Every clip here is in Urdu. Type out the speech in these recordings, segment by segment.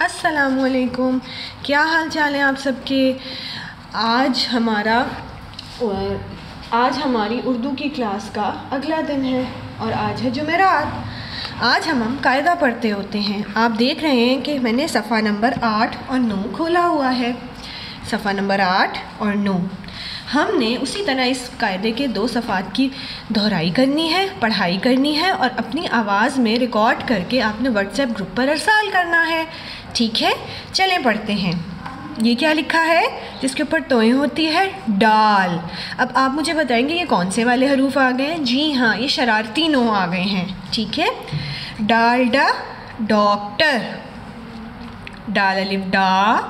السلام علیکم، کیا حال چال ہے آپ سب کے؟ آج ہماری اردو کی کلاس کا اگلا دن ہے اور آج ہے جمعرات۔ آج ہم قاعدہ پڑھتے ہوتے ہیں۔ آپ دیکھ رہے ہیں کہ میں نے صفحہ نمبر 8 اور 9 کھولا ہوا ہے۔ صفحہ نمبر 8 اور 9 ہم نے اسی طرح اس قاعدے کے 2 صفحات کی دہرائی کرنی ہے، پڑھائی کرنی ہے اور اپنی آواز میں ریکارڈ کر کے آپ نے واٹس ایپ گروپ پر ارسال کرنا ہے، ٹھیک ہے؟ چلیں پڑھتے ہیں۔ یہ کیا لکھا ہے جس کے اوپر توئیں ہوتی ہے؟ ڈال۔ اب آپ مجھے بتائیں گے یہ کون سے والے حروف آ گئے ہیں؟ جی ہاں، یہ شرارتی نو آ گئے ہیں، ٹھیک ہے؟ ڈالڈا، ڈاکٹر، ڈال الف ڈا،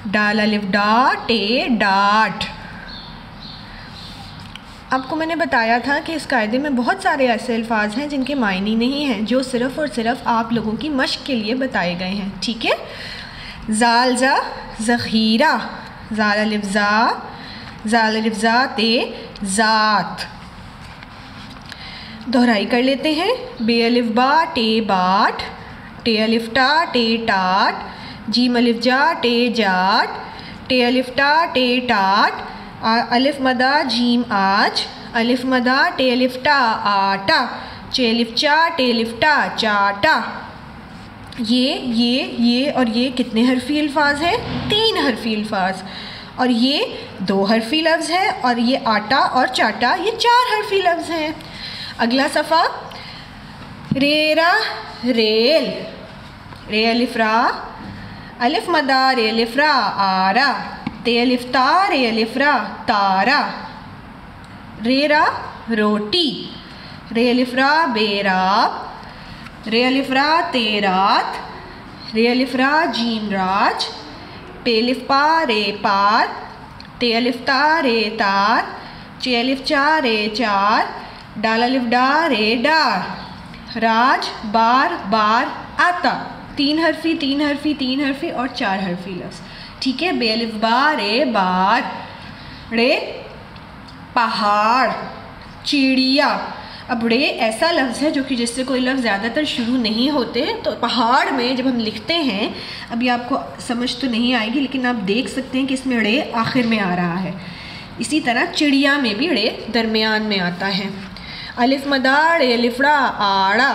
ڈال الف ڈا ٹے ڈاٹ۔ آپ کو میں نے بتایا تھا کہ اس قاعدے میں بہت سارے ایسے الفاظ ہیں جن کے معنی نہیں ہیں، جو صرف اور صرف آپ لوگوں کی مشق کے لیے بتائے گئے ہیں، ٹھیک ہے؟ زال زا ذخیرہ، زال الف زا، زال الف زا تے ذات۔ دہرائی کر لیتے ہیں۔ بے الف با ٹے باٹ، ٹے الف ٹا ٹے ٹاٹ، جیم الف جا ٹے جاٹ، ٹے الف ٹا ٹے ٹاٹ، الف مدہ جیم آج، الف مدہ ٹے الف ٹا آٹا، چے الف چا ٹے الف ٹا چاٹا۔ یہ اور یہ کتنے حرفی الفاظ ہیں؟ 3 حرفی الفاظ، اور یہ 2 حرفی لفظ ہے، اور یہ آٹا اور چاٹا یہ 4 حرفی لفظ ہیں۔ اگلا صفحہ، ریرا ریل، رے الف را، الف مدہ رے الف را آرا، تے الف تا رے الف را تارا۔ ریرا روٹی، رے الف را بیراب، رے الف را تیرات، رے الف را جیم راج، پے الف پا رے پار، تے الف تا رے تار، چے الف چا رے چار، ڈال الف ڈا رے ڈار۔ راج بار بار آتا، 3 حرفی 3 حرفی 3 حرفی اور 4 حرفی لفظ، ٹھیک ہے؟ بے الف با رے بار۔ رے پہاڑ، چڑیا۔ اب رے ایسا لفظ ہے جو کہ جس سے کوئی لفظ زیادہ تر شروع نہیں ہوتے، تو پہاڑ میں جب ہم لکھتے ہیں، ابھی آپ کو سمجھ تو نہیں آئے گی لیکن آپ دیکھ سکتے ہیں کہ اس میں رے آخر میں آ رہا ہے۔ اسی طرح چڑیا میں بھی رے درمیان میں آتا ہے۔ الف مدہ رے الف را آڑا،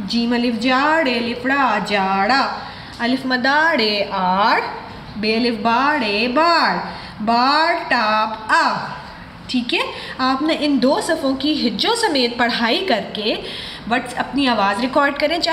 جیم الف جا رے الف را جاڑا، الف مدہ رے آڑ، بے الف با رے باڑ، باڑ ٹاپ آ، ٹھیک ہے؟ آپ نے ان 2 صفحوں کی ہجوں سمیت پڑھائی کر کے اپنی آواز ریکارڈ کریں، چاہے